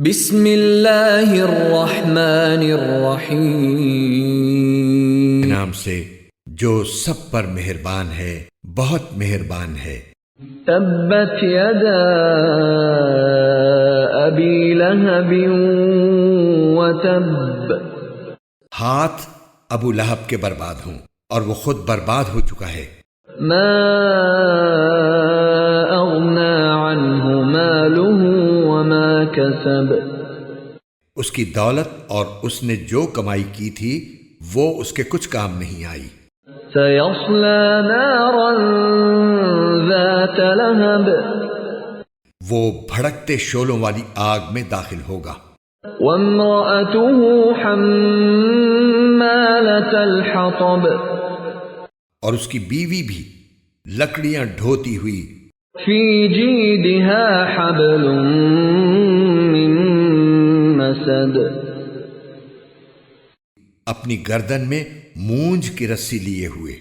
بسم اللہ الرحمن الرحیم، نام سے جو سب پر مہربان ہے، بہت مہربان ہے۔ تبت یدا ابی لہب وتب، ہاتھ ابو لہب کے برباد ہوں اور وہ خود برباد ہو چکا ہے۔ ما اغنى عنہ مالہ وما کسب، اس کی دولت اور اس نے جو کمائی کی تھی وہ اس کے کچھ کام نہیں آئی۔ سیصلی نارا ذات لہب، وہ بھڑکتے شعلوں والی آگ میں داخل ہوگا۔ وامرأته حمالة الحطب، اور اس کی بیوی بھی لکڑیاں ڈھوتی ہوئی، فی جیدها حبل من مسد، اپنی گردن میں مونج کی رسی لیے ہوئے۔